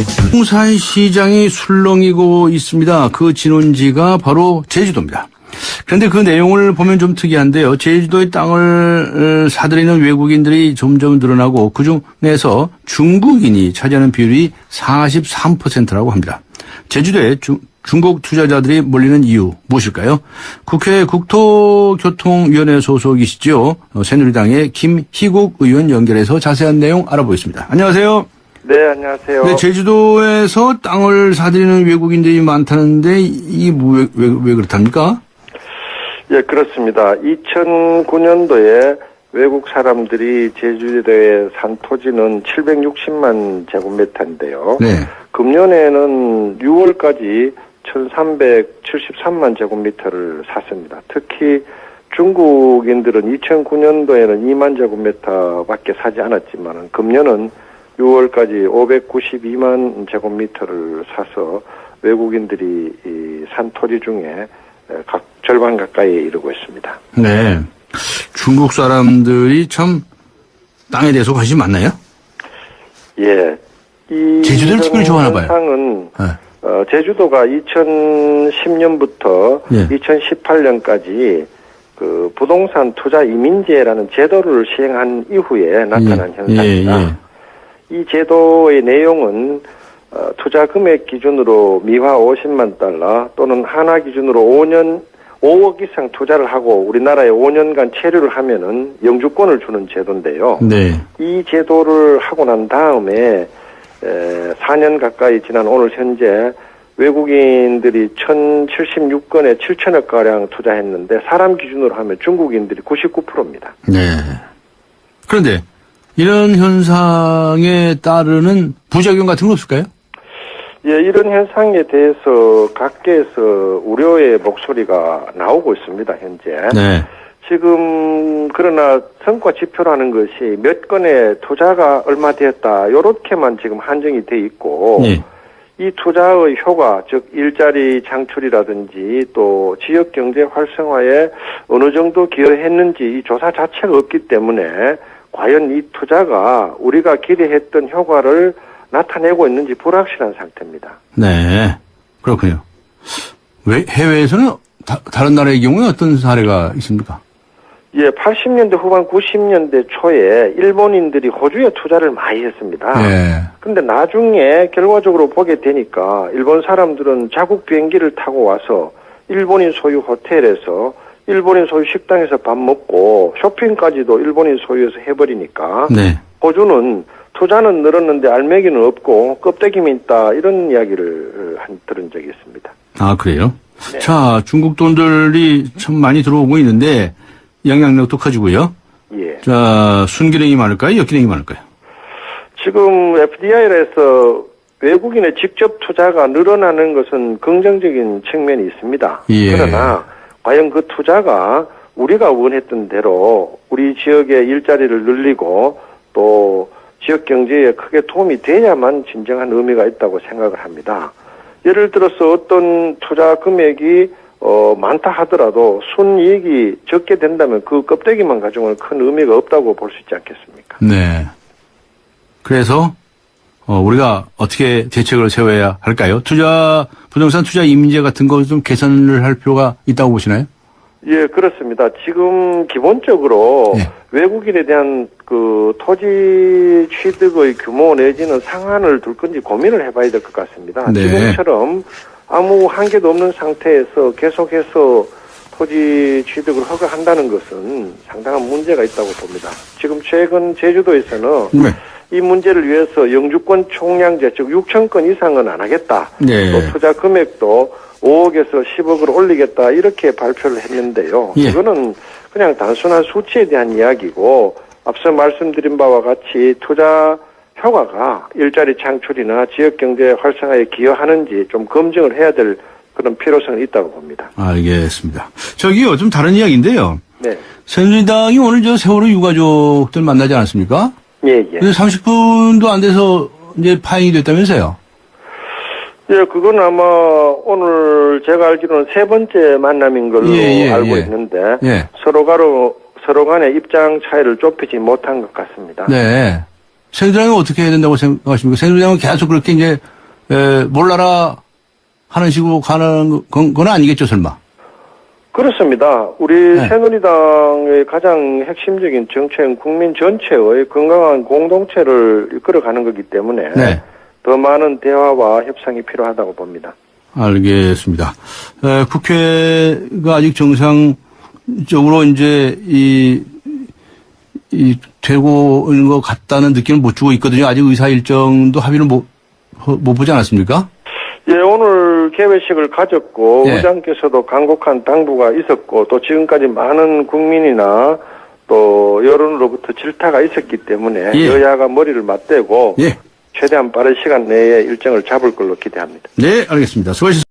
부동산 시장이 술렁이고 있습니다. 그 진원지가 바로 제주도입니다. 그런데 그 내용을 보면 좀 특이한데요. 제주도의 땅을 사들이는 외국인들이 점점 늘어나고 그중에서 중국인이 차지하는 비율이 43%라고 합니다. 제주도에 중국 투자자들이 몰리는 이유 무엇일까요? 국회 국토교통위원회 소속이시죠. 새누리당의 김희국 의원 연결해서 자세한 내용 알아보겠습니다. 안녕하세요. 네, 안녕하세요. 네, 제주도에서 땅을 사들이는 외국인들이 많다는데 이게 왜 그렇답니까? 예, 그렇습니다. 2009년도에 외국 사람들이 제주도에 산 토지는 760만 제곱미터인데요. 네. 금년에는 6월까지 1373만 제곱미터를 샀습니다. 특히 중국인들은 2009년도에는 2만 제곱미터밖에 사지 않았지만 금년은 6월까지 592만 제곱미터를 사서 외국인들이 산 토지 중에 각 절반 가까이에 이르고 있습니다. 네. 중국 사람들이 참 땅에 대해서 관심이 많나요? 예. 제주도를 특별히 좋아하나 봐요. 현상은 네. 제주도가 2010년부터 예. 2018년까지 그 부동산 투자 이민제라는 제도를 시행한 이후에 나타난 현상입니다. 예. 이 제도의 내용은 투자 금액 기준으로 미화 50만 달러 또는 하나 기준으로 5억 이상 투자를 하고 우리나라에 5년간 체류를 하면은 영주권을 주는 제도인데요. 네. 이 제도를 하고 난 다음에 4년 가까이 지난 오늘 현재 외국인들이 1076건에 7천억 가량 투자했는데 사람 기준으로 하면 중국인들이 99%입니다. 네. 그런데 이런 현상에 따르는 부작용 같은 건 없을까요? 예, 이런 현상에 대해서 각계에서 우려의 목소리가 나오고 있습니다, 현재. 네. 지금, 그러나 성과 지표라는 것이 몇 건의 투자가 얼마 되었다, 요렇게만 지금 한정이 돼 있고, 네. 이 투자의 효과, 즉, 일자리 창출이라든지 또 지역 경제 활성화에 어느 정도 기여했는지 이 조사 자체가 없기 때문에 과연 이 투자가 우리가 기대했던 효과를 나타내고 있는지 불확실한 상태입니다. 네. 그렇군요. 왜 해외에서는 다른 나라의 경우에 어떤 사례가 있습니까? 예, 80년대 후반 90년대 초에 일본인들이 호주에 투자를 많이 했습니다. 네. 근데 나중에 결과적으로 보게 되니까 일본 사람들은 자국 비행기를 타고 와서 일본인 소유 호텔에서 일본인 소유 식당에서 밥 먹고 쇼핑까지도 일본인 소유에서 해버리니까 네. 호주는 투자는 늘었는데 알맹이는 없고 껍데기만 있다 이런 이야기를 들은 적이 있습니다. 아, 그래요? 네. 자, 중국 돈들이 참 많이 들어오고 있는데 영향력도 커지고요. 예. 자, 순기능이 많을까요? 역기능이 많을까요? 지금 FDI에서 외국인의 직접 투자가 늘어나는 것은 긍정적인 측면이 있습니다. 예. 그러나 과연 그 투자가 우리가 원했던 대로 우리 지역의 일자리를 늘리고 또 지역 경제에 크게 도움이 돼야만 진정한 의미가 있다고 생각을 합니다. 예를 들어서 어떤 투자 금액이 많다 하더라도 순이익이 적게 된다면 그 껍데기만 가지고는 큰 의미가 없다고 볼 수 있지 않겠습니까? 네. 그래서 우리가 어떻게 대책을 세워야 할까요? 부동산 투자 이민제 같은 거 좀 개선을 할 필요가 있다고 보시나요? 예, 그렇습니다. 지금 기본적으로 네. 외국인에 대한 그 토지 취득의 규모 내지는 상한을 둘 건지 고민을 해봐야 될 것 같습니다. 네. 지금처럼 아무 한계도 없는 상태에서 계속해서 토지 취득을 허가한다는 것은 상당한 문제가 있다고 봅니다. 지금 최근 제주도에서는 네. 이 문제를 위해서 영주권 총량제, 즉 6천 건 이상은 안 하겠다. 네. 또 투자 금액도 5억에서 10억으로 올리겠다 이렇게 발표를 했는데요. 예. 이거는 그냥 단순한 수치에 대한 이야기고 앞서 말씀드린 바와 같이 투자 효과가 일자리 창출이나 지역경제 활성화에 기여하는지 좀 검증을 해야 될 그런 필요성이 있다고 봅니다. 알겠습니다. 저기요, 좀 다른 이야기인데요. 네. 새누리당이 오늘 세월호 유가족들 만나지 않았습니까? 예, 예. 근데 30분도 안 돼서 이제 파행이 됐다면서요? 예, 그건 아마 오늘 제가 알기로는 세 번째 만남인 걸로 알고 있는데 서로 간의 입장 차이를 좁히지 못한 것 같습니다. 네. 새누리당은 어떻게 해야 된다고 생각하십니까? 새누리당은 계속 그렇게 이제 몰라라 하는 식으로 가는 건 아니겠죠, 설마? 그렇습니다. 우리 네. 새누리당의 가장 핵심적인 정책은 국민 전체의 건강한 공동체를 이끌어가는 거기 때문에 네. 더 많은 대화와 협상이 필요하다고 봅니다. 알겠습니다. 국회가 아직 정상적으로 이제 되고 있는 것 같다는 느낌을 못 주고 있거든요. 아직 의사 일정도 합의를 못 보지 않았습니까? 예, 오늘 개회식을 가졌고 예. 의장께서도 간곡한 당부가 있었고 또 지금까지 많은 국민이나 또 여론으로부터 질타가 있었기 때문에 예. 여야가 머리를 맞대고 예. 최대한 빠른 시간 내에 일정을 잡을 걸로 기대합니다. 네, 알겠습니다. 수고하셨습니다.